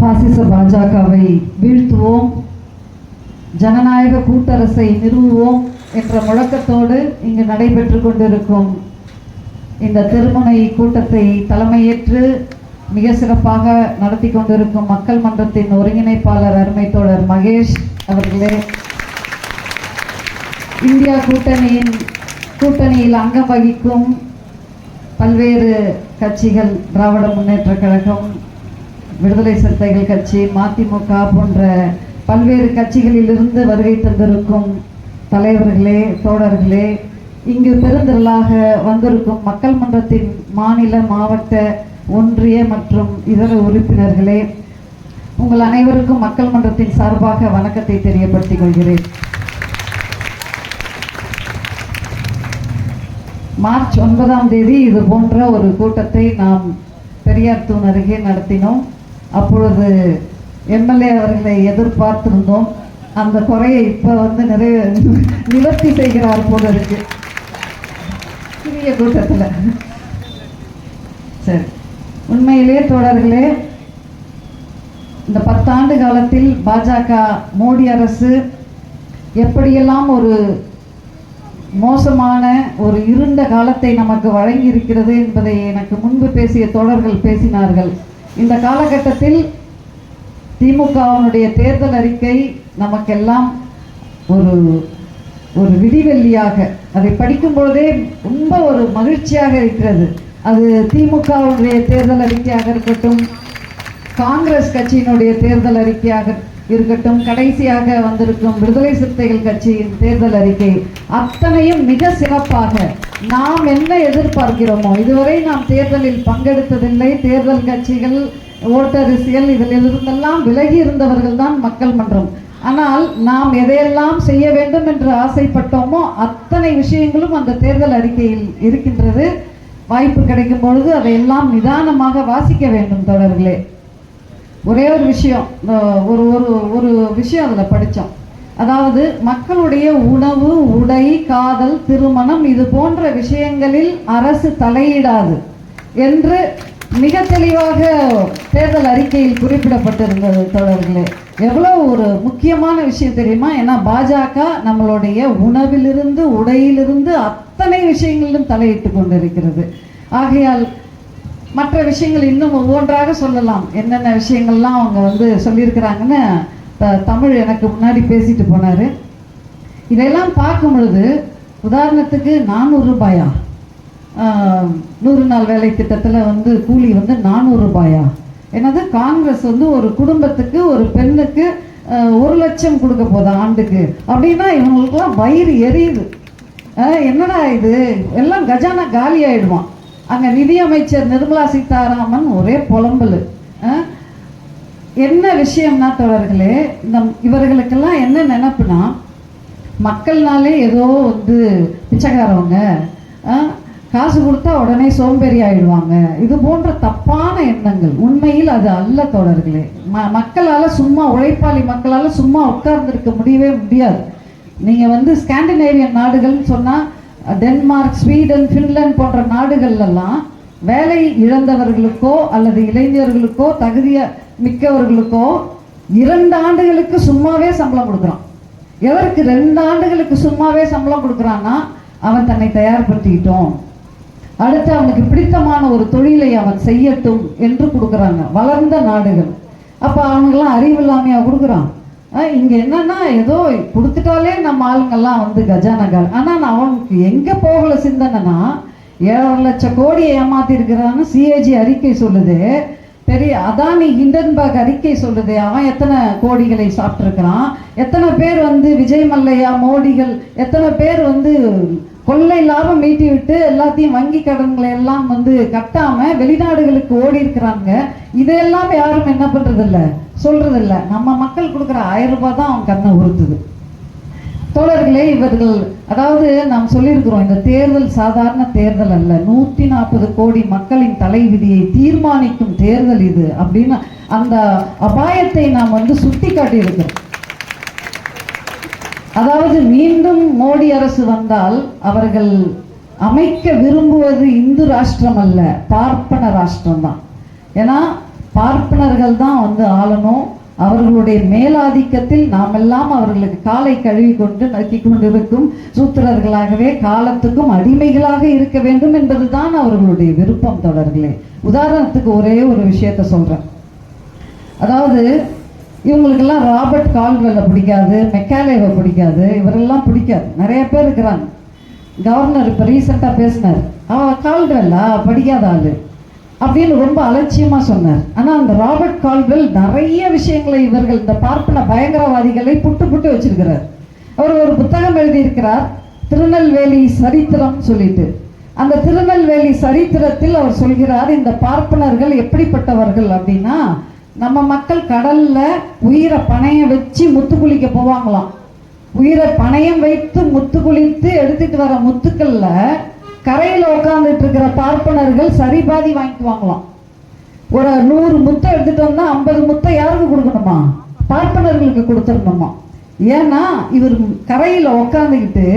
பாசிச பாஜகவை வீழ்த்துவோம், ஜனநாயக கூட்டரசை நிறுவுவோம் என்ற முழக்கத்தோடு இங்கு நடைபெற்று கொண்டிருக்கும் இந்த திருமுனை கூட்டத்தை தலைமையேற்று மிக சிறப்பாக நடத்தி கொண்டிருக்கும் மக்கள் மன்றத்தின் ஒருங்கிணைப்பாளர் அருமை தோழர் மகேஷ் அவர்களே, இந்தியா கூட்டணியில் அங்கம் வகிக்கும் பல்வேறு கட்சிகள், திராவிட முன்னேற்றக் கழகம், விடுதலை சிறுத்தைகள் கட்சி, மதிமுக போன்ற பல்வேறு கட்சிகளிலிருந்து வருகை தந்திருக்கும் தலைவர்களே, தோழர்களே, இங்கு பெருந்திரளாக வந்திருக்கும் மக்கள் மன்றத்தின் மாநில, மாவட்ட, ஒன்றிய மற்றும் இதர உறுப்பினர்களே, உங்கள் அனைவருக்கும் மக்கள் மன்றத்தின் சார்பாக வணக்கத்தை தெரியப்படுத்திக் கொள்கிறேன். மார்ச் 9ஆம் தேதி இது போன்ற ஒரு கூட்டத்தை நாம் பெரியார் தூண் அருகே நடத்தினோம். அப்பொழுது எம்எல்ஏ அவர்களை எதிர்பார்த்திருந்தோம். அந்த குறையை இப்போ நிவர்த்தி செய்கிறார் போல இருக்கு சிறிய கூட்டத்தில். சரி, உண்மையிலே தோழர்களே, இந்த 10 ஆண்டு காலத்தில் பாஜக மோடி அரசு எப்படியெல்லாம் ஒரு மோசமான ஒரு இருண்ட காலத்தை நமக்கு வழங்கி இருக்கிறது என்பதை எனக்கு முன்பு பேசிய தோழர்கள் பேசினார்கள். இந்த காலகட்டத்தில் திமுகவினுடைய தேர்தல் அறிக்கை நமக்கெல்லாம் ஒரு விடிவெள்ளியாக, அதை படிக்கும்போதே ரொம்ப ஒரு மகிழ்ச்சியாக இருக்கிறது. அது திமுகவுடைய தேர்தல் அறிக்கையாக இருக்கட்டும், காங்கிரஸ் கட்சியினுடைய தேர்தல் அறிக்கையாக இருக்கட்டும், கடைசியாக வந்திருக்கும் விடுதலை சிறுத்தைகள் கட்சியின் தேர்தல் அறிக்கை, அத்தனையும் மிக சிறப்பாக நாம் என்ன எதிர்பார்க்கிறோமோ, இதுவரை நாம் தேர்தலில் பங்கெடுத்ததில்லை, தேர்தல் கட்சிகள், ஓட்டரசியல் இதிலிருந்தெல்லாம் விலகி இருந்தவர்கள் தான் மக்கள் மன்றம். ஆனால் நாம் எதையெல்லாம் செய்ய வேண்டும் என்று ஆசைப்பட்டோமோ அத்தனை விஷயங்களும் அந்த தேர்தல் அறிக்கையில் இருக்கின்றது. வாய்ப்பு கிடைக்கும் பொழுது அதையெல்லாம் நிதானமாக வாசிக்க வேண்டும் தோழர்களே. ஒரே ஒரு விஷயம், ஒரு விஷயம் அதில் படித்தோம். அதாவது மக்களுடைய உணவு, உடை, காதல், திருமணம் இது போன்ற விஷயங்களில் அரசு தலையிடாது என்று மிக தெளிவாக தேர்தல் அறிக்கையில் குறிப்பிடப்பட்டிருந்தது தோழர்களே. எவ்வளோ ஒரு முக்கியமான விஷயம் தெரியுமா? ஏன்னா பாஜக நம்மளுடைய உணவிலிருந்து, உடையிலிருந்து அத்தனை விஷயங்களிலும் தலையிட்டு கொண்டிருக்கிறது. ஆகையால் மற்ற விஷயங்கள் இன்னும் ஒவ்வொன்றாக சொல்லலாம். என்னென்ன விஷயங்கள்லாம் அவங்க சொல்லியிருக்கிறாங்கன்னு தமிழ் எனக்கு முன்னாடி பேசிட்டு போனார். இதெல்லாம் பார்க்கும் பொழுது, உதாரணத்துக்கு 400 ரூபாயா, 100 நாள் வேலை திட்டத்தில் கூலி 400 ரூபாயா? என்னது, காங்கிரஸ் ஒரு குடும்பத்துக்கு, ஒரு பெண்ணுக்கு 1 லட்சம் கொடுக்க போதா ஆண்டுக்கு? அப்படின்னா இவங்களுக்குலாம் வயிறு எரியுது. என்னடா இது, எல்லாம் கஜானா காலி ஆயிடுவான். அங்கே நிதியமைச்சர் நிர்மலா சீதாராமன் ஒரே புலம்பல். என்ன விஷயம்னா தோழர்களே, இவர்களுக்கெல்லாம் என்ன நினைப்புனா, மக்கள்னாலே ஏதோ பிச்சைக்காரவங்க, காசு கொடுத்தா உடனே சோம்பேறி ஆயிடுவாங்க, இது போன்ற தப்பான எண்ணங்கள். உண்மையில் அது அல்ல தோழர்களே. மக்களால் சும்மா, உழைப்பாளி மக்களால் சும்மா உட்கார்ந்துருக்க முடியவே முடியாது. நீங்கள் ஸ்காண்டினேவியன் நாடுகள்னு சொன்னால் டென்மார்க், ஸ்வீடன், ஃபின்லாந்து போன்ற நாடுகள்லாம் வேலை இழந்தவர்களுக்கோ அல்லது இளைஞர்களுக்கோ தகுதிய மிக்கவர்களுக்கோ 2 ஆண்டுகளுக்கு சும்மாவே சம்பளம் கொடுக்குறான். எதற்கு 2 ஆண்டுகளுக்கு சும்மாவே சம்பளம் கொடுக்குறான்னா, அவன் தன்னை தயார்படுத்திக்கிட்டோம், அடுத்து அவனுக்கு பிடித்தமான ஒரு தொழிலை அவன் செய்யட்டும் என்று கொடுக்குறாங்க வளர்ந்த நாடுகள். அப்போ அவனுங்கெல்லாம் அறிவு இல்லாமையா கொடுக்குறான்? இங்கே என்னன்னா, ஏதோ கொடுத்துட்டாலே நம்ம ஆளுங்கெல்லாம் கஜானகால். ஆனால் அவனுக்கு எங்கே போகல சிந்தனைனா, 7.5 லட்சம் கோடியை ஏமாத்திருக்கிறான்னு சிஏஜி அறிக்கை சொல்லுது. பெரிய அதானி ஹிண்டன்பர்க் அறிக்கை சொல்லுது. அவன் எத்தனை கோடிகளை சாப்பிட்ருக்கிறான், எத்தனை பேர் விஜய் மல்லையா, மோடிகள், எத்தனை பேர் கொள்ளை லாபம் மீட்டி விட்டு எல்லாத்தையும் வங்கி கடன்களை எல்லாம் கட்டாம வெளிநாடுகளுக்கு ஓடி இருக்கிறாங்க. இதெல்லாம் யாரும் என்ன பண்றதில்ல, சொல்றதில்ல. நம்ம மக்கள் கொடுக்குற 1000 ரூபாய் தான் அவன் கண்ணை உறுத்துது. தோழர்களே, இவர்கள், அதாவது நாம் சொல்லியிருக்கிறோம், இந்த தேர்தல் சாதாரண தேர்தல் அல்ல, 140 கோடி மக்களின் தலைவிதியை தீர்மானிக்கும் தேர்தல் இது அப்படின்னு அந்த அபாயத்தை நாம் சுட்டி காட்டியிருக்கிறோம். அதாவது மீண்டும் மோடி அரசு வந்தால் அவர்கள் அமைக்க விரும்புவது இந்து ராஷ்டிரம் அல்ல, பார்ப்பன ராஷ்டிரம் தான். ஏன்னா பார்ப்பனர்கள் தான் வந்து ஆளணும், அவர்களுடைய மேலாதிக்கத்தில் நாமெல்லாம் அவர்களுக்கு காலை கழுவி கொண்டு நக்கி கொண்டிருக்கும் சூத்திரர்களாகவே காலத்துக்கும் அடிமைகளாக இருக்க வேண்டும் என்பதுதான் அவர்களுடைய விருப்பம். தொடர்களே, உதாரணத்துக்கு ஒரே ஒரு விஷயத்த சொல்றேன். அதாவது இவங்களுக்கெல்லாம் ராபர்ட் கால்வெல்லை பிடிக்காது, மெக்காலேவை பிடிக்காது, இவரெல்லாம் பிடிக்காது. நிறைய பேர் இருக்கிறாங்க. கவர்னர் இப்போ ரீசெண்டாக பேசினார், கால்வெல்லா படிக்காத ஆளு அப்படின்னு ரொம்ப அலட்சியமா சொன்னார். ஆனா அந்த ராபர்ட் கால்வெல் நிறைய விஷயங்களை இவர்கள் இந்த பார்ப்பன பயங்கரவாதிகளை புட்டு புட்டு வச்சிருக்கிறார். அவர் ஒரு புத்தகம் எழுதியிருக்கிறார், திருநெல்வேலி சரித்திரம் சொல்லிட்டு. அந்த திருநெல்வேலி சரித்திரத்தில் அவர் சொல்கிறார், இந்த பார்ப்பனர்கள் எப்படிப்பட்டவர்கள் அப்படின்னா, நம்ம மக்கள் கடல்ல உயிரை பணையம் வச்சு முத்து குளிக்க போவாங்களாம். உயிரை பணையம் வைத்து முத்து குளித்து எடுத்துட்டு வர முத்துக்கள்ல கரையில் உட்காந்துட்டு இருக்கிற பார்ப்பனர்கள் சரி பாதி வாங்கிக்குவாங்களாம். ஒரு 100 முத்தை எடுத்துட்டு வந்தா 50 முத்தை யாருக்கு கொடுக்கணுமா? பார்ப்பனர்களுக்கு கொடுத்துடணுமா. ஏன்னா இவர் கரையில் உட்காந்துக்கிட்டு,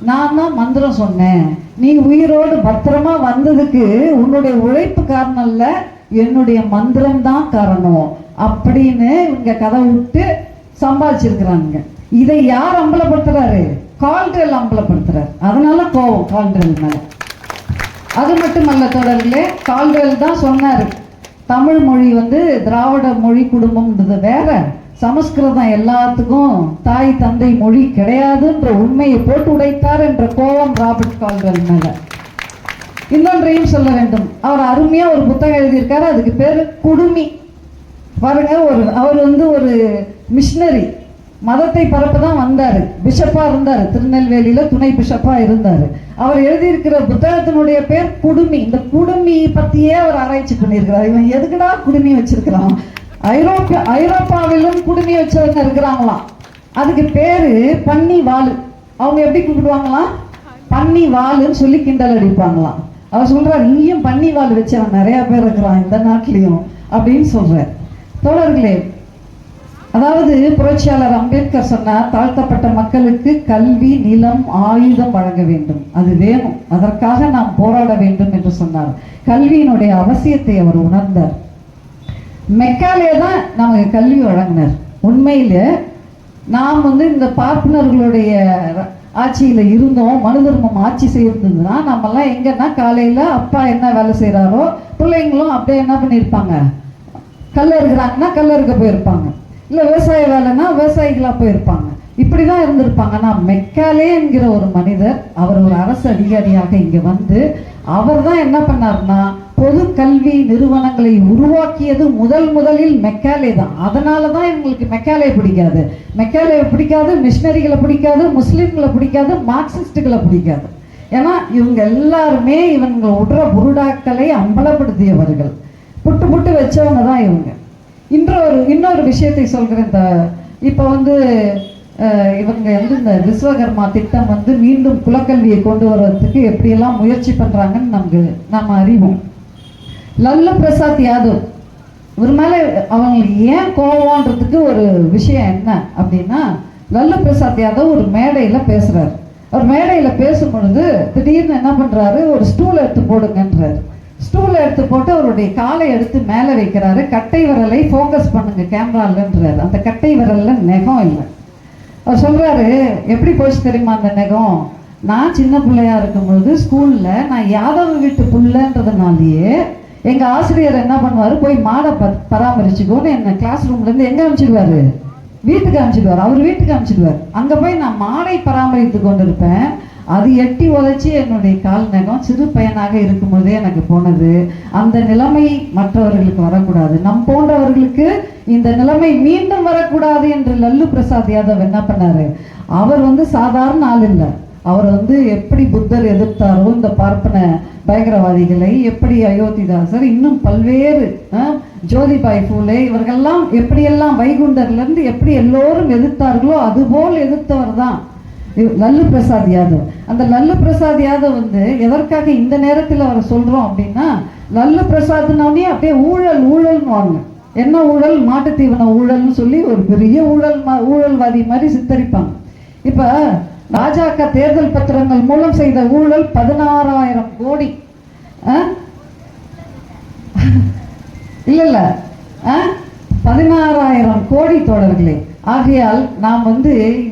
நான் தான் மந்திரம் சொன்னேன், நீ உயிரோடு பத்திரமா வந்ததுக்கு உன்னுடைய உழைப்பு காரணம் இல்ல, என்னுடைய மந்திரம் தான் காரணம் அப்படின்னு இவங்க கதை விட்டு சம்பாதிச்சிருக்கிறாங்க. இதை யார் அம்பலப்படுத்துறாரு? கால்ட்ரெல் அம்பலப்படுத்துறாரு. அதனால கோவம் கால்ட்ரெல் மேல. அது மட்டுமல்ல தொடர்களே, கால்ட்ரெல் தான் சொன்னாரு, தமிழ் மொழி வந்து திராவிட மொழி குடும்பம்ன்றது வேற, சமஸ்கிருதம் எல்லாத்துக்கும் தாய் தந்தை மொழி கிடையாதுன்ற உண்மையை போட்டு உடைத்தார் என்ற கோபம் ராபர்ட் கால்ட்ரெல் மேல. இன்னொன்றையும் சொல்ல வேண்டும், அவர் அருமையா ஒரு புத்தகம் எழுதியிருக்காரு, அதுக்கு பேரு குடுமி. பாருங்க, அவர் வந்து ஒரு மிஷினரி, மதத்தை பரப்ப தான் வந்தாரு, பிஷப்பா இருந்தாரு, திருநெல்வேலியில துணை பிஷப்பா இருந்தாரு. அவர் எழுதியிருக்கிற புத்தகத்தினுடைய பேர் குடுமி. இந்த குடுமி பத்தியே அவர் ஆராய்ச்சி பண்ணியிருக்கிறார். இவன் எதுக்குடா குடுமி வச்சிருக்கிறான்? ஐரோப்பாவிலும் குடுமி வச்சவங்க இருக்கிறாங்களாம். அதுக்கு பேரு பன்னி வாலு. அவங்க எப்படி கூப்பிடுவாங்களாம்? பன்னி வாலுன்னு சொல்லி கிண்டல் அடிப்பாங்களாம். அவர் சொல்றார், இங்கேயும் பன்னி வால் வச்சவன் நிறைய பேர் இருக்கிறான் இந்த நாட்டிலையும் அப்படின்னு சொல்ற. தோழர்களே, அதாவது புரட்சியாளர் அம்பேத்கர் சொன்னார், தாழ்த்தப்பட்ட மக்களுக்கு கல்வி, நிலம், ஆயுதம் வழங்க வேண்டும், அது வேணும், அதற்காக நாம் போராட வேண்டும் என்று சொன்னார். கல்வியினுடைய அவசியத்தை அவர் உணர்ந்தார். மெக்காலே தான் நமக்கு கல்வி வழங்கினார். உண்மையில நாம் வந்து இந்த பார்ப்பனர்களுடைய ஆட்சியில இருந்தோம், மனு தர்மம் ஆட்சி செய்திருந்ததுன்னா நம்மெல்லாம் எங்கன்னா காலையில அப்பா என்ன வேலை செய்யறாரோ பிள்ளைங்களும் அப்படியே என்ன பண்ணியிருப்பாங்க, கல்ல இருக்கிறாங்கன்னா கல்ல இருக்க போயிருப்பாங்க, இல்லை விவசாய வேலைன்னா விவசாயிகளாக போயிருப்பாங்க, இப்படி தான் இருந்திருப்பாங்க. ஆனால் மெக்காலே என்கிற ஒரு மனிதர், அவர் ஒரு அரசு அதிகாரியாக இங்கே வந்து அவர் தான் என்ன பண்ணார்னா, பொது கல்வி நிறுவனங்களை உருவாக்கியது முதலில் மெக்காலே தான். அதனால தான் எங்களுக்கு மெக்காலே பிடிக்காது. மெக்காலே பிடிக்காது, மிஷினரிகளை பிடிக்காது, முஸ்லீம்களை பிடிக்காது, மார்க்சிஸ்டுகளை பிடிக்காது. ஏன்னா இவங்க எல்லாருமே இவங்க உடுற புருடாக்களை அம்பலப்படுத்தியவர்கள், புட்டு புட்டு வச்சவங்க தான் இவங்க. இன்னொரு விஷயத்தை சொல்கிறேன். இப்போ வந்து இவங்க வந்து இந்த விஸ்வகர்மா திட்டம் வந்து மீண்டும் குலக்கல்வியை கொண்டு வர்றதுக்கு எப்படியெல்லாம் முயற்சி பண்ணுறாங்கன்னு நம்ம அறிவோம். லல்லு பிரசாத் யாதவ், இவர் மேலே அவங்களுக்கு ஏன் கோவம்ன்றதுக்கு ஒரு விஷயம் என்ன அப்படின்னா, லல்லு பிரசாத் யாதவ் ஒரு மேடையில் பேசுகிறார். அவர் மேடையில் பேசும் பொழுது திடீர்னு என்ன பண்ணுறாரு, ஒரு ஸ்டூல் எடுத்து போடுங்கன்றார். ஸ்டூல் எடுத்து போட்டு அவருடைய காலை எடுத்து மேலே வைக்கிறாரு. கட்டை விரலை ஃபோக்கஸ் பண்ணுங்க கேமராலன்றாரு. அந்த கட்டை விரல்ல நெகம் இல்லை. அவர் சொல்றாரு, எப்படி போச்சு தெரியுமா அந்த நெகம்? நான் சின்ன பிள்ளையா இருக்கும்பொழுது ஸ்கூல்ல நான் யாதவ வீட்டு புள்ளன்றதுனாலேயே எங்க ஆசிரியர் என்ன பண்ணுவாரு, போய் மாடை பராமரிச்சுக்கோன்னு என்ன கிளாஸ் ரூம்ல இருந்து எங்க அனுப்பிச்சிடுவாரு, வீட்டுக்கு அனுப்பிச்சிடுவார். அவர் வீட்டுக்கு அனுப்பிச்சிடுவார். அங்க போய் நான் மாடை பராமரித்து கொண்டிருப்பேன். அது எட்டி உதைச்சி என்னுடைய கால் நகம் சிறு பையனாக இருக்கும்போதே எனக்கு போனது. அந்த நிலைமை மற்றவர்களுக்கு வரக்கூடாது, நம் போன்றவர்களுக்கு இந்த நிலைமை மீண்டும் வரக்கூடாது என்று லல்லு பிரசாத் யாதவ் என்ன பண்ணாரு, அவர் வந்து சாதாரண ஆள் இல்லை. அவர் வந்து எப்படி புத்தர் எதிர்த்தாரோ இந்த பார்ப்பன பயங்கரவாதிகளை, எப்படி அயோத்திதாசர், இன்னும் பல்வேறு ஜோதிபாய் பூலே, இவர்கள்லாம் எப்படியெல்லாம் வைகுண்டர்லேருந்து எப்படி எல்லோரும் எதிர்த்தார்களோ அதுபோல் எதிர்த்தவர் தான் லல்லு பிரசாத் யாதவ். அந்த லல்லு பிரசாத் யாதவ் வந்து எதற்காக இந்த நேரத்தில் அவரை சொல்றோம் அப்படின்னா, லல்லு பிரசாத்னே அப்படியே ஊழல்னு வாங்க. என்ன ஊழல்? மாட்டுத்தீவன ஊழல்னு சொல்லி ஒரு பெரிய ஊழல்வாதி மாதிரி சித்தரிப்பாங்க. இப்ப பாஜக தேர்தல் பத்திரங்கள் மூலம் செய்த ஊழல் 16,000 கோடி. இல்ல 16,000 கோடி தோழர்களே. ஆகையால் நாம்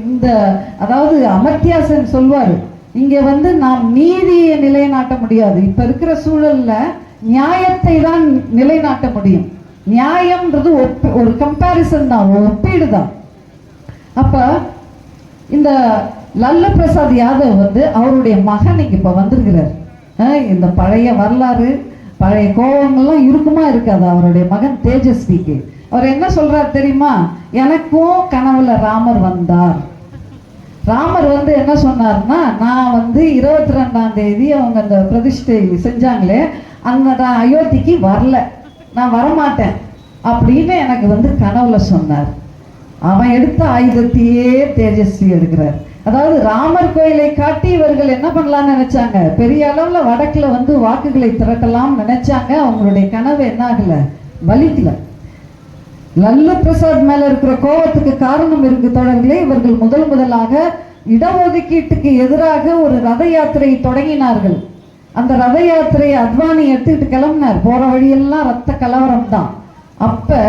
இந்த அதாவது அமர்த்தியா சென் சொல்வார், இங்க நாம் நீதியை நிலைநாட்ட முடியாது. இப்ப இருக்கிற சூழல்ல நியாயத்தை தான் நிலைநாட்ட முடியும். நியாயம்ன்றது ஒரு கம்பேரிசன் தான், ஒப்பீடு தான். அப்ப இந்த லல்லு பிரசாத் யாதவ் அவருடைய மகன் இங்க இப்ப வந்திருக்கிறார். இந்த பழைய வரலாறு பழைய கோபங்கள்லாம் இருக்குமா இருக்காது அவருடைய மகன் தேஜஸ்விக்கு. அவர் என்ன சொல்றார் தெரியுமா? எனக்கும் கனவுல ராமர் வந்தார். ராமர் என்ன சொன்னார்னா, நான் 22ஆம் தேதி அவங்க அந்த பிரதிஷ்டை செஞ்சாங்களே, அந்த நான் அயோத்திக்கு வரல, நான் வரமாட்டேன் அப்படின்னு எனக்கு கனவுல சொன்னார். அவன் எடுத்த ஆயுதத்தையே தேஜஸ்வி எடுக்கிறார். அதாவது ராமர் கோயிலை காட்டி இவர்கள் என்ன பண்ணலாம்னு நினைச்சாங்க, பெரிய அளவுல வடக்குல வாக்குகளை திரட்டலாம் நினைச்சாங்க. அவங்களுடைய கனவு என்ன ஆகல, பலிக்கல. லல்லு பிரசாத் மேல இருக்கிற கோபத்துக்கு காரணம் இருக்கு தோழர்களே. இவர்கள் முதலாக இடஒதுக்கீட்டுக்கு எதிராக ஒரு ரத யாத்திரையை தொடங்கினார்கள். அந்த ரத யாத்திரையை அத்வானி எடுத்துக்கிட்டு கிளம்பினார். போற வழியெல்லாம் ரத்த கலவரம் தான். அப்ப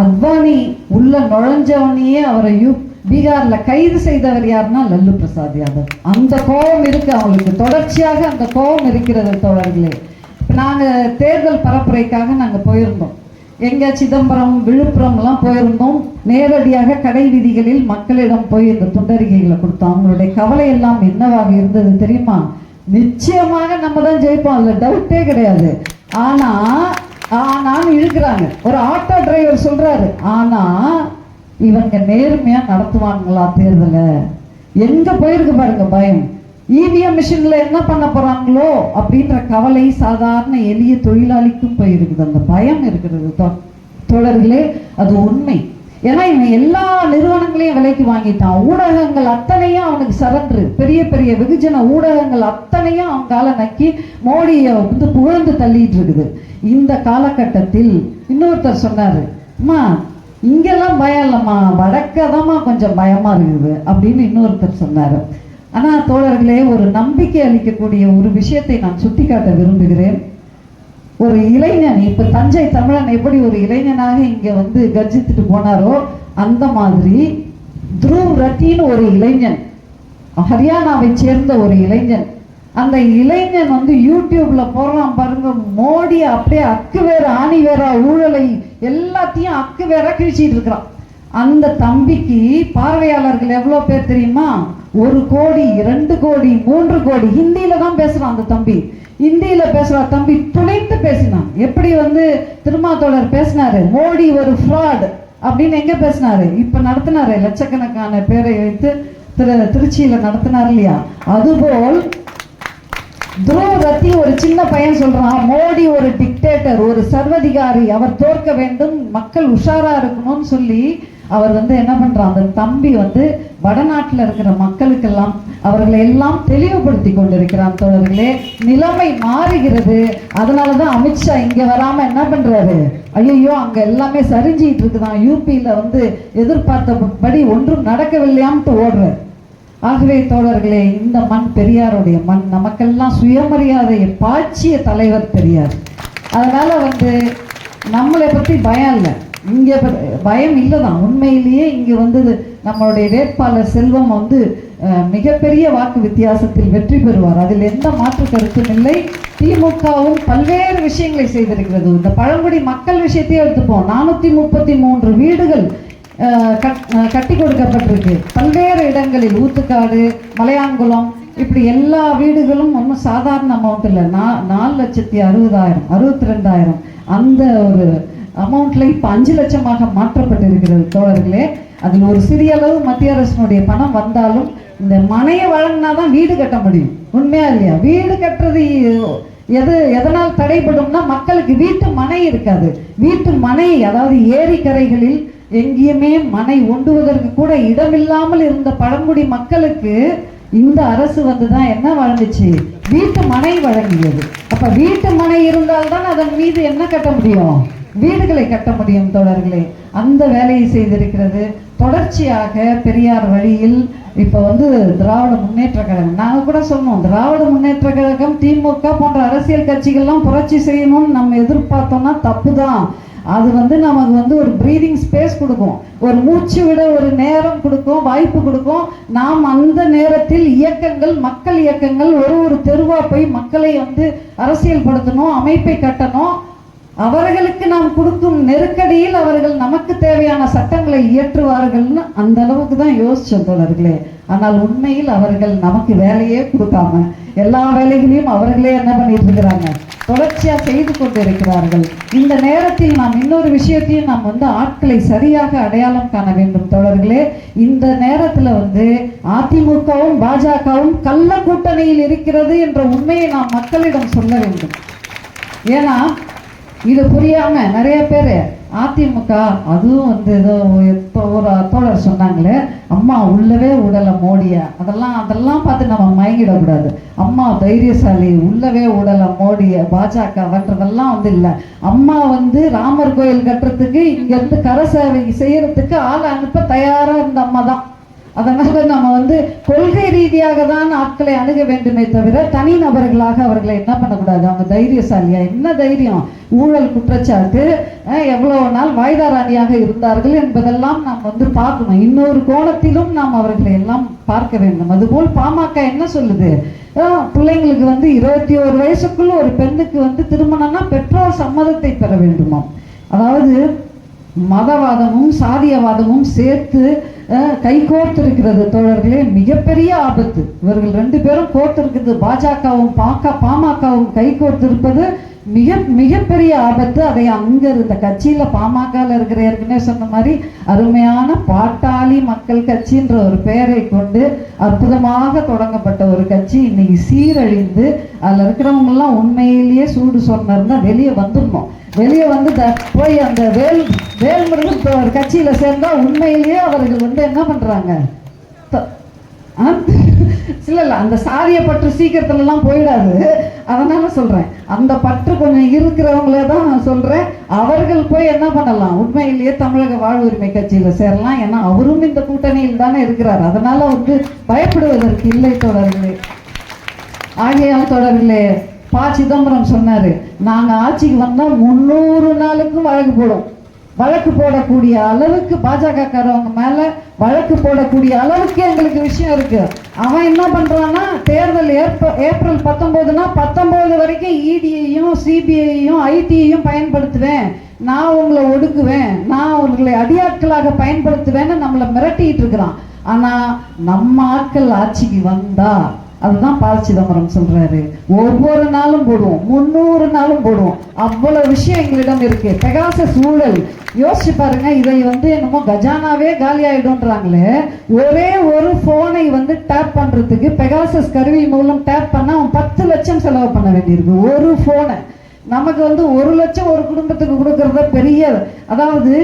அத்வானி உள்ள நுழைஞ்சவனையே அவரை பீகார்ல கைது செய்தவர் யாருன்னா லல்லு பிரசாத் யாதவ். அந்த கோபம் இருக்கு அவங்களுக்கு, தொடர்ச்சியாக அந்த கோபம் இருக்கிறது தோழர்களே. நாங்க தேர்தல் பரப்புரைக்காக நாங்க போயிருந்தோம். எங்க சிதம்பரம் விழுப்புரம் எல்லாம் போயிருந்தோம். நேரடியாக கடை வீதிகளில் மக்களிடம் போய் இந்த துண்டறிக்கைகளை கொடுத்தோம். அவங்களுடைய கவலை எல்லாம் என்னவாக இருந்தது தெரியுமா? நிச்சயமாக நம்ம தான் ஜெயிப்போம், அதுல டவுட்டே கிடையாது. ஆனான்னு இழுக்கிறாங்க. ஒரு ஆட்டோ டிரைவர் சொல்றாரு, ஆனா இவங்க நேர்மையா நடத்துவாங்களா தேர்தலை? எங்க போயிருக்கு பாருங்க பயம். இவிஎம் மிஷின்ல என்ன பண்ண போறாங்களோ அப்படின்ற கவலை சாதாரண எளிய தொழிலாளிக்கும் போயிருக்குது. அந்த பயம் இருக்கிறது தோழர்களே, அது உண்மை. ஏன்னா இவன் எல்லா நிறுவனங்களையும் விலைக்கு வாங்கிட்டான். ஊடகங்கள் அத்தனையும் அவனுக்கு சரண்டு. பெரிய பெரிய வெகுஜன ஊடகங்கள் அத்தனையும் அவன் காலை நக்கி மோடியை புகழ்ந்து தள்ளிட்டு இருக்குது. இந்த காலகட்டத்தில் இன்னொருத்தர் சொன்னாரு, அம்மா இங்கெல்லாம் பயம் இல்லம்மா, வடக்கதாம்மா கொஞ்சம் பயமா இருக்குது அப்படின்னு இன்னொருத்தர் சொன்னாரு. ஆனா தோழர்களே, ஒரு நம்பிக்கை அளிக்கக்கூடிய ஒரு விஷயத்தை நான் சுட்டிக்காட்ட விரும்புகிறேன். ஒரு இளைஞன், இப்ப தஞ்சை தமிழன் எப்படி ஒரு இளைஞனாக இங்க கர்ஜித்துட்டு போனாரோ, அந்த மாதிரி துருவ் ரத்தின்னு ஒரு இளைஞன், ஹரியானாவை சேர்ந்த ஒரு இளைஞன். அந்த இளைஞன் யூடியூப்ல போடுறான் பாருங்க, மோடி அப்படியே அக்கு வேற ஆணி வேற ஊழலை எல்லாத்தையும் அக்கு வேற கிழிச்சிட்டு இருக்கிறான். அந்த தம்பிக்கு பார்வையாளர்கள் எவ்வளவு பேர் தெரியுமா? 1 கோடி 2 கோடி 3 கோடி. ஹிந்தியில தான் பேசுறான் அந்த தம்பி. ஹிந்தியில பேசுற தம்பி துணைத்து பேசினான். எப்படி திருமாத்தோழர் பேசினாரு, மோடி ஒரு ஃப்ராட் அப்படின்னு எங்க பேசினாரு? இப்ப நடத்தினாரு, லட்சக்கணக்கான பேரை வைத்து திருச்சியில நடத்தினார் இல்லையா? அதுபோல் துருவ் ரத்தி ஒரு சின்ன பையன் சொல்றான், மோடி ஒரு டிக்டேட்டர், ஒரு சர்வதிகாரி, அவர் தோற்க வேண்டும், மக்கள் உஷாரா இருக்கணும்னு சொல்லி அவர் என்ன பண்றான், அந்த தம்பி வடநாட்டில் இருக்கிற மக்களுக்கெல்லாம் அவர்களை எல்லாம் தெளிவுபடுத்தி கொண்டிருக்கிறான். தோழர்களே, நிலைமை மாறுகிறது. அதனாலதான் அமித்ஷா இங்க வராம என்ன பண்றாரு, ஐயோ அங்க எல்லாமே சரிஞ்சிட்டு இருக்குதான், யூபியில எதிர்பார்த்தபடி ஒன்றும் நடக்கவில்லையாம்ட்டு ஓடுறாரு. ஆகவே தோழர்களே, இந்த மண் பெரியாருடைய மண். நமக்கெல்லாம் சுயமரியாதையை பாய்ச்சிய தலைவர் பெரியார். அதனால நம்மளை பற்றி பயம் இல்லை, இங்க பயம் இல்லைதான். உண்மையிலேயே இங்க நம்மளுடைய வேட்பாளர் செல்வம் மிகப்பெரிய வாக்கு வித்தியாசத்தில் வெற்றி பெறுவார். அதில் எந்த மாற்று கருத்தும் இல்லை. திமுகவும் பல்வேறு விஷயங்களை செய்திருக்கிறது. இந்த பழங்குடி மக்கள் விஷயத்தையே எடுத்துப்போம். 433 வீடுகள் கட்டி கொடுக்கப்பட்டிருக்கு பல்வேறு இடங்களில். ஊத்துக்காடு, மலையாங்குளம், இப்படி எல்லா வீடுகளும் ஒன்றும் சாதாரண அமௌண்ட் இல்லை. 4,60,000 62,000 அந்த ஒரு அமௌண்ட்ல இப்ப 5 லட்சமாக மாற்றப்பட்டிருக்கிறது தோழர்களே. அதில் ஒரு சிறிய அளவு மத்திய அரசினுடைய பணம் வந்தாலும் இந்த மனையை வழங்கினாதான் வீடு கட்ட முடியும். உண்மையா இல்லையா? வீடு கட்டுறது எதனால் தடைப்படும்னா, மக்களுக்கு வீட்டு மனை இருக்காது. வீட்டு மனை, அதாவது ஏரிக்கரைகளில் எங்கேயுமே மனை ஒண்டுவதற்கு கூட இடமில்லாமல் இருந்த பழங்குடி மக்களுக்கு இந்த அரசு தான் என்ன வழங்குச்சு, வீட்டு மனை வழங்கியது. அப்ப வீட்டு மனை இருந்தால்தான் அதன் மீது என்ன கட்ட முடியும், வீடுகளை கட்ட முடியும் தோழர்களே. அந்த வேலையை செய்திருக்கிறது. தொடர்ச்சியாக பெரியார் வழியில் இப்ப திராவிட முன்னேற்ற கழகம், நாங்க கூட சொன்னோம், திராவிட முன்னேற்ற கழகம், திமுக போன்ற அரசியல் கட்சிகள்லாம் புரட்சி செய்யணும்னு நம்ம எதிர்பார்த்தோம்னா தப்புதான். அது வந்து நமக்கு வந்து ஒரு ப்ரீதிங் ஸ்பேஸ் கொடுக்கும், ஒரு மூச்சு விட ஒரு நேரம் கொடுக்கும், வாய்ப்பு கொடுக்கும். நாம் அந்த நேரத்தில் இயக்கங்கள், மக்கள் இயக்கங்கள் ஒரு தெருவா போய் மக்களை வந்து அரசியல் படுத்தணும், அமைப்பை கட்டணும். அவர்களுக்கு நாம் கொடுக்கும் நெருக்கடியில் அவர்கள் நமக்கு தேவையான சட்டங்களை இயற்றுவார்கள்னு அந்த அளவுக்கு தான் யோசிச்சோம் தோழர்களே. ஆனால் உண்மையில் அவர்கள் நமக்கு வேலையே கொடுக்காம எல்லா வேலைகளையும் அவர்களே என்ன பண்ணிட்டு இருக்கிறாங்க, தொடர்ச்சியா செய்து கொண்டிருக்கிறார்கள். இந்த நேரத்தில் நாம் இன்னொரு விஷயத்தையும் நாம் வந்து ஆட்களை சரியாக அடையாளம் காண வேண்டும் தோழர்களே. இந்த நேரத்துல வந்து அதிமுகவும் பாஜகவும் கள்ள கூட்டணியில் இருக்கிறது என்ற உண்மையை நாம் மக்களிடம் சொல்ல வேண்டும். ஏன்னா இது புரியாம நிறைய பேர் அதிமுக அதுவும் வந்து ஏதோ ஒரு தோழர் சொன்னாங்களே, அம்மா உள்ளவே உடலை மோடிய, அதெல்லாம் பார்த்து நம்ம மயங்கிடக்கூடாது. அம்மா தைரியசாலி, உள்ளவே உடலை மோடிய பாஜகன்றதெல்லாம் வந்து இல்லை. அம்மா வந்து ராமர் கோயில் கட்டுறதுக்கு இங்கேருந்து கரை சேவை செய்யறதுக்கு ஆளை அனுப்ப தயாரா இருந்த அம்மா தான். அதனால நம்ம வந்து கொள்கை ரீதியாக தான் ஆட்களை அணுக வேண்டுமே தவிர தனி நபர்களாக அவர்களை என்ன பண்ணக்கூடாது. அவங்க தைரியசாலியா, என்ன தைரியம், ஊழல் குற்றச்சாட்டு எவ்வளவு நாள் வாய்தா ராணியாக இருந்தார்கள் என்பதெல்லாம் நாம் வந்து பார்க்கணும். இன்னொரு கோணத்திலும் நாம் அவர்களை எல்லாம் பார்க்க வேண்டும். அதுபோல் பாமக என்ன சொல்லுது, பிள்ளைங்களுக்கு வந்து 21 வயசுக்குள்ள ஒரு பெண்ணுக்கு வந்து திருமணம்னா பெற்றோர் சம்மதத்தை பெற வேண்டுமாம். அதாவது மதவாதமும் சாதியவாதமும் சேர்த்து கைகோர்த்து இருக்கிறது தோழர்களே. மிகப்பெரிய ஆபத்து. இவர்கள் 2 பேரும் கோர்த்து இருக்குது, பாஜகவும் பாமகவும் கைகோர்த்து இருப்பது மிகப்பெரிய ஆபத்து. அதை அங்க இருந்த கட்சியில பாமகல இருக்கிற ஏற்கனவே சொன்ன மாதிரி அருமையான பாட்டாளி மக்கள் கட்சின்ற ஒரு பெயரை கொண்டு அற்புதமாக தொடங்கப்பட்ட ஒரு கட்சி இன்னைக்கு சீரழிந்து அதுல இருக்கிறவங்க எல்லாம் உண்மையிலேயே சூடு சொன்னா வெளியே வந்துடணும். வெளியே வந்து போய் அந்த வேல்முருகன் கட்சியில சேர்ந்தா உண்மையிலேயே அவர்கள் வந்து என்ன பண்றாங்க, இல்ல அந்த சாதிய பற்று சீக்கிரத்துல எல்லாம் போயிடாது. அதனால சொல்றேன், அந்த பற்று கொஞ்சம் இருக்கிறவங்களே தான் நான் சொல்றேன். அவர்கள் போய் என்ன பண்ணலாம், உண்மையிலேயே தமிழக வாழ்வுரிமை கட்சியில சேரலாம். ஏன்னா அவரும் இந்த கூட்டணியில் தானே இருக்கிறார். அதனால வந்து பயப்படுவதற்கு இல்லை தொடர்களே. ஆகையால் தொடர்களே, ப. சிதம்பரம் சொன்னாரு, நாங்க ஆட்சிக்கு வந்தா 300 நாளுக்கு வழக்கு போடும். வழக்கு போடக்கூடிய அளவுக்கு பாஜக காரவங்க மேல வழக்கு போடக்கூடிய அளவுக்கு எங்களுக்கு விஷயம் இருக்கு. அவன் என்ன பண்றான்னா, தேர்தல் ஏப்ரல் 19னா 19 வரைக்கும் இடியையும் சிபிஐயும் ஐடியையும் பயன்படுத்துவேன், நான் உங்களை ஒடுக்குவேன், நான் உங்களை அடியாட்களாக பயன்படுத்துவேன்னு நம்மளை மிரட்டிட்டு இருக்கிறான். ஆனா நம்ம ஆட்கள் ஆட்சிக்கு வந்தா, அதுதான் ப. சிதம்பரம் சொல்றாரு, ஒவ்வொரு நாளும் போடுவோம், 300 நாளும் போடுவோம். அவ்வளவு விஷயம் எங்களிடம் இருக்கு. பெகாசஸ் ஊழல் யோசிச்சு பாருங்க. இதை வந்து என்னமோ கஜானாவே காலி ஆயிடும்ன்றாங்களே. ஒரே ஒரு போனை வந்து டேப் பண்றதுக்கு பெகாசஸ் கருவி மூலம் டேப் பண்ணா அவன் 10 லட்சம் செலவு பண்ண வேண்டியிருக்கு ஒரு போனை. நமக்கு வந்து 1 லட்சம் ஒரு குடும்பத்துக்கு கொடுக்கறத பெரிய, அதாவது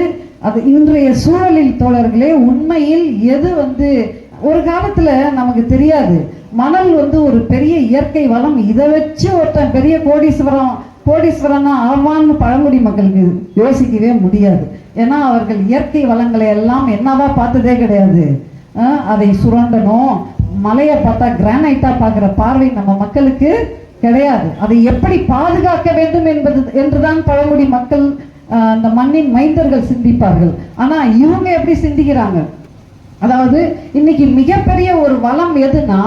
அது இன்றைய சூழலில் தோழர்களே உண்மையில் எது வந்து ஒரு காலத்துல நமக்கு தெரியாது. மணல் வந்து ஒரு பெரிய இயற்கை வளம், இதை வச்சு ஒருத்தன் பெரிய கோடீஸ்வரனா ஆவான்னு பழங்குடி மக்களுக்கு யோசிக்கவே முடியாது. ஏன்னா அவர்கள் இயற்கை வளங்களை எல்லாம் என்னவா பார்த்ததே கிடையாது. அதை சுரண்டணும், மலையை பார்த்தா கிரானைட்டா பார்க்குற பார்வை நம்ம மக்களுக்கு கிடையாது. அதை எப்படி பாதுகாக்க வேண்டும் என்றுதான் பழங்குடி மக்கள், அந்த மண்ணின் மைந்தர்கள் சிந்திப்பார்கள். ஆனா இவங்க எப்படி சிந்திக்கிறாங்க, அதாவது இன்னைக்கு மிகப்பெரிய ஒரு வளம் எதுனா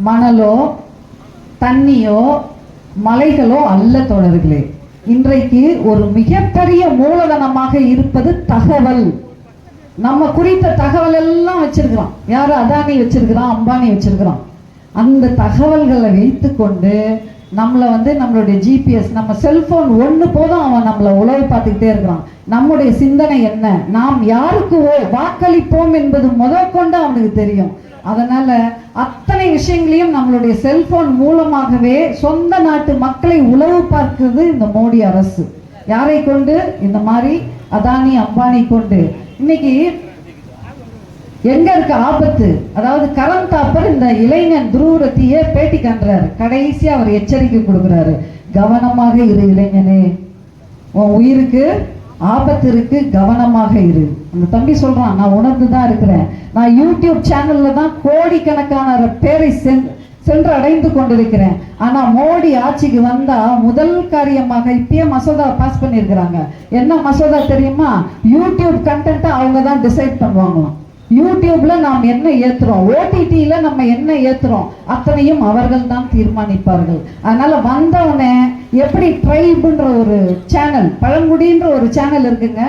மணலோ தண்ணியோ மலைகளோ அல்ல தோழர்களே. இன்றைக்கு ஒரு மிகப்பெரிய மூலதனமாக இருப்பது தகவல். நம்ம குறித்த தகவல் எல்லாம் வச்சிருக்கிறோம். யாரு அதானி வச்சிருக்கிறான், அம்பானி வச்சிருக்கிறான். அந்த தகவல்களை வைத்து கொண்டு நம்மளை வந்து நம்மளுடைய ஜிபிஎஸ், நம்ம செல்போன் ஒன்று போதும் அவன் நம்மளை உழவு பார்த்துக்கிட்டே இருக்கிறான். நம்முடைய சிந்தனை என்ன, நாம் யாருக்கு வாக்களிப்போம் என்பது முதற்கொண்டு அவனுக்கு தெரியும். அதனால அத்தனை விஷயங்களையும் நம்மளுடைய செல்போன் மூலமாகவே சொந்த நாட்டு மக்களை உளவு பார்க்கிறது இந்த மோடி அரசு. யாரை கொண்டு, இந்த மாதிரி அதானி அம்பானி கொண்டு. இன்னைக்கு எங்க இருக்க ஆபத்து, அதாவது கரண் தாப்பர் இந்த இளைஞன் துருவரத்திய பேட்டி காண்றாரு. கடைசியா அவர் எச்சரிக்கை கொடுக்கிறாரு, கவனமாக இரு இளைஞனே, உன் உயிருக்கு ஆபத்து இருக்கு, கவனமாக இரு. அந்த தம்பி சொல்றான், நான் உணர்ந்துதான் இருக்கிறேன். நான் யூடியூப் சேனல்ல தான் கோடிக்கணக்கான பேரை சென்று அடைந்து கொண்டிருக்கிறேன். ஆனா மோடி ஆட்சிக்கு வந்தா முதல் காரியமாக இப்பயே மசோதா பாஸ் பண்ணியிருக்கிறாங்க. என்ன மசோதா தெரியுமா? யூடியூப் கண்டென்ட்டை அவங்க தான் டிசைட் பண்ணுவாங்களாம். யூடியூப்ல நாம் என்ன ஏத்துறோம், ஓடிடியில நம்ம என்ன ஏத்துறோம், அத்தனையும் அவர்கள் தான் தீர்மானிப்பார்கள். அதனால வந்தவனே எப்படி ட்ரைப்ன்ற ஒரு சேனல், பழங்குடின்ற ஒரு சேனல் இருக்குங்க,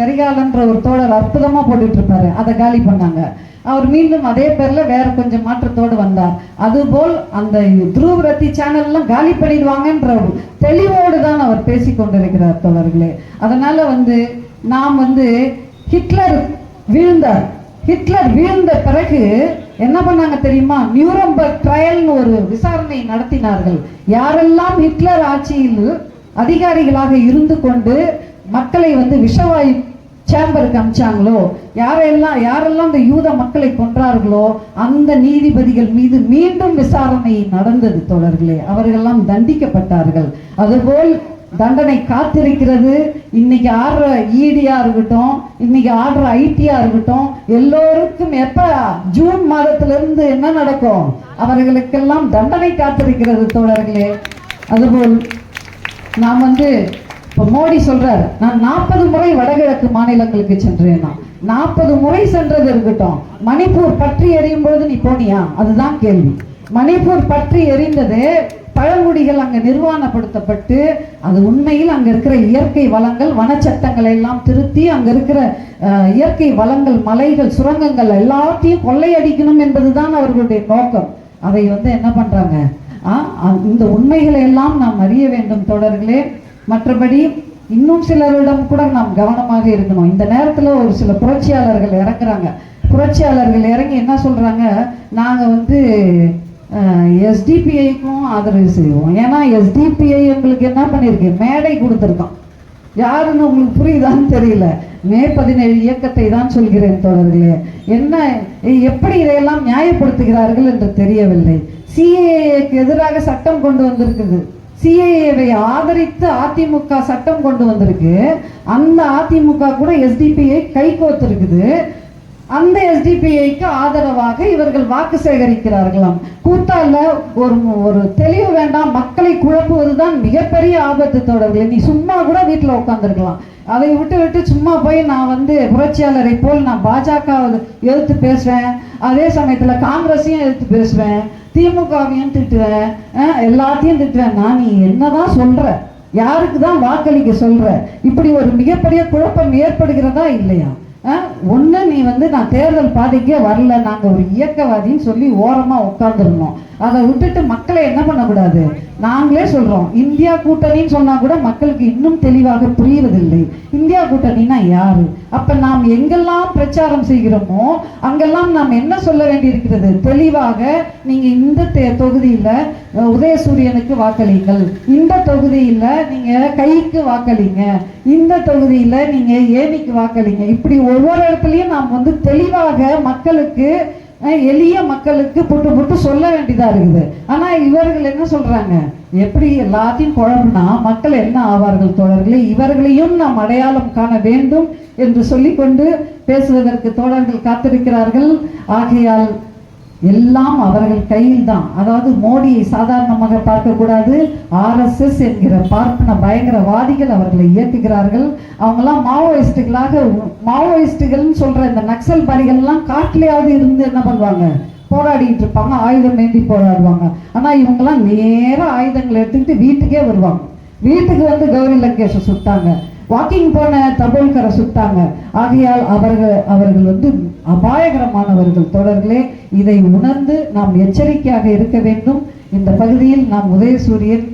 கரிகாலன்ற ஒரு தோழர் அற்புதமா போட்டுட்டு இருப்பாரு, அதை காலி பண்ணாங்க. அவர் மீண்டும் அதே பேர்ல வேற கொஞ்சம் மாற்றத்தோடு வந்தார். அதுபோல் அந்த துருவரத்தி சேனல் எல்லாம் காலி பண்ணிடுவாங்கன்ற தெளிவோடு தான் அவர் பேசி கொண்டிருக்கிறார் தோழர்களே. அதனால நாம் ஹிட்லர் வீழ்ந்தார். ஹிட்லர் வீழ்ந்த பிறகு என்ன பண்ணாங்க தெரியுமா? நியூரம்பர்க் ட்ரையல்னு ஒரு விசாரணை நடத்தினார்கள். யாரெல்லாம் ஹிட்லர் ஆட்சியில் அதிகாரிகளாக இருந்து கொண்டு மக்களை விஷவாயு சேம்பருக்கு அமிச்சாங்களோ, யாரெல்லாம் இந்த யூத மக்களை கொன்றார்களோ அந்த நீதிபதிகள் மீது மீண்டும் விசாரணை நடந்தது தோழர்களே. அவர்களெல்லாம் தண்டிக்கப்பட்டார்கள். அதுபோல் தண்டனை காத்திருக்கிறது. இன்னைக்கு ஆடுற ஈடியா இருக்கட்டும், இன்னைக்கு ஆடுற ஐடியா இருக்கட்டும், எல்லோருக்கும் எப்ப ஜூன் மாதத்திலிருந்து என்ன நடக்கும், அவர்களுக்கெல்லாம் தண்டனை காத்திருக்கிறது தோழர்களே. அதுபோல் நாம் இப்போ மோடி சொல்றாரு, நான் 40 முறை வடகிழக்கு மாநிலங்களுக்கு சென்றேன். 40 முறை சென்றது இருக்கட்டும், மணிப்பூர் பற்றி எரியும் பொழுது நீ போனியா? அதுதான் கேள்வி. மணிப்பூர் பற்றி எரிந்தது பழங்குடிகள் அங்க நிர்வாணப்படுத்தப்பட்டு, அது உண்மையில் அங்க இருக்கிற இயற்கை வளங்கள், வனச்சட்டங்களை எல்லாம் திருத்தி அங்க இருக்கிற இயற்கை வளங்கள், மலைகள், சுரங்கங்கள் எல்லாத்தையும் கொள்ளையடிக்கணும் என்பதுதான் அவர்களுடைய நோக்கம். அதை என்ன பண்றாங்க? இந்த உண்மைகளை எல்லாம் நாம் அறிய வேண்டும் தோழர்களே. மற்றபடி இன்னும் சிலரிடம் கூட நாம் கவனமாக இருக்கணும். இந்த நேரத்தில் ஒரு சில புரட்சியாளர்கள் இறங்குறாங்க. புரட்சியாளர்கள் இறங்கி என்ன சொல்றாங்க? நாங்க எஸ்டிபிஐக்கும் ஆதரவு செய்வோம். ஏன்னா எஸ்டிபிஐ உங்களுக்கு என்ன பண்ணிருக்கு? மேடை கொடுத்துருக்கோம். யாருன்னு உங்களுக்கு புரியுதான்னு தெரியல. மே 17 இயக்கத்தை தான் சொல்கிறேன் தோழர்களே. எப்படி இதையெல்லாம் நியாயப்படுத்துகிறார்கள் என்று தெரியவில்லை. சிஏஏக்கு எதிராக சட்டம் கொண்டு வந்திருக்குது. சிஏஏவை ஆதரித்து அதிமுக சட்டம் கொண்டு வந்திருக்கு. அந்த அதிமுக கூட எஸ்டிபிஐ கை கோத்திருக்குது. அந்த எஸ்டிபிஐக்கு ஆதரவாக இவர்கள் வாக்கு சேகரிக்கிறார்களாம். கூத்தால ஒரு தெளிவு வேண்டாம், மக்களை குழப்புவதுதான் மிகப்பெரிய ஆபத்து தோழர்களே. நீ சும்மா கூட வீட்டில் உட்காந்துருக்கலாம். அதை விட்டு சும்மா போய் நான் புரட்சியாளரை போல் நான் பாஜக எதிர்த்து பேசுவேன், அதே சமயத்தில் காங்கிரஸையும் எதிர்த்து பேசுவேன், திமுகவையும் திட்டுவேன், எல்லாத்தையும் திட்டுவேன். நான் நீ என்னதான் சொல்ற, யாருக்கு தான் வாக்களிக்க சொல்ற? இப்படி ஒரு மிகப்பெரிய குழப்பம் ஏற்படுகிறதா இல்லையா? ஒன்று நீ நான் தேர்தல் பாதைக்கே வரல, நாங்கள் ஒரு இயக்கவாதின்னு சொல்லி ஓரமாக உட்காந்துருந்தோம். அதை விட்டுட்டு மக்களை என்ன பண்ணக்கூடாது? நாங்களே சொல்கிறோம், இந்தியா கூட்டணின்னு சொன்னால் கூட மக்களுக்கு இன்னும் தெளிவாக புரிவதில்லை. இந்தியா கூட்டணின்னா யாரு? அப்போ நாம் எங்கெல்லாம் பிரச்சாரம் செய்கிறோமோ அங்கெல்லாம் நாம் என்ன சொல்ல வேண்டியிருக்கிறது? தெளிவாக நீங்கள் இந்த தொகுதியில் உதயசூரியனுக்கு வாக்களிங்கள், இந்த தொகுதியில் நீங்கள் கைக்கு வாக்களிங்க, இந்த தொகுதியில் நீங்கள் ஏனிக்கு வாக்களிங்க. இப்படி ஒவ்வொரு இடத்துலையும் நாம் தெளிவாக மக்களுக்கு, எளிய மக்களுக்கு புட்டு சொல்ல வேண்டியதா இருக்குது. ஆனா இவர்கள் என்ன சொல்றாங்க? எப்படி எல்லாத்தையும் குழம்புனா மக்கள் என்ன ஆவார்கள் தோழர்களே? இவர்களையும் நாம் அடையாளம் காண வேண்டும் என்று சொல்லிக்கொண்டு பேசுவதற்கு தோழர்கள் காத்திருக்கிறார்கள். ஆகையால் எல்லாம் அவர்கள் கையில் தான். அதாவது மோடியை சாதாரணமாக பார்க்கக்கூடாது. RSS என்கிற பார்ப்பன பயங்கரவாதிகள் அவர்களை இயக்குகிறார்கள். அவங்கெல்லாம் மாவோயிஸ்டுகள்னு சொல்ற இந்த நக்சல்பாரிகள்லாம் காட்டிலேயாவது இருந்து என்ன பண்ணுவாங்க? போராடிட்டு இருப்பாங்க, ஆயுதம் ஏந்தி போராடுவாங்க. ஆனா இவங்கெல்லாம் நேராக ஆயுதங்களை எடுத்துக்கிட்டு வீட்டுக்கே வருவாங்க. வீட்டுக்கு கௌரி லங்கேஷை சுட்டாங்க, வாக்கிங் போன தபோல்கரை சுட்டாங்க. ஆகையால் அவர்கள் அபாயகரமானவர்கள் தோழர்களே. இதை உணர்ந்து நாம் எச்சரிக்கையாக இருக்க வேண்டும். இந்த பகுதியில் நாம் உதயசூரியன்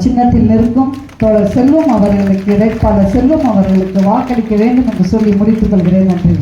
சின்னத்தில் நிற்கும் தோழர் செல்வம் அவர்களுக்கு, இடைப்பாளர் செல்வம் அவர்களுக்கு வாக்களிக்க வேண்டும் என்று சொல்லி முடித்துக் கொள்கிறேன். நன்றி.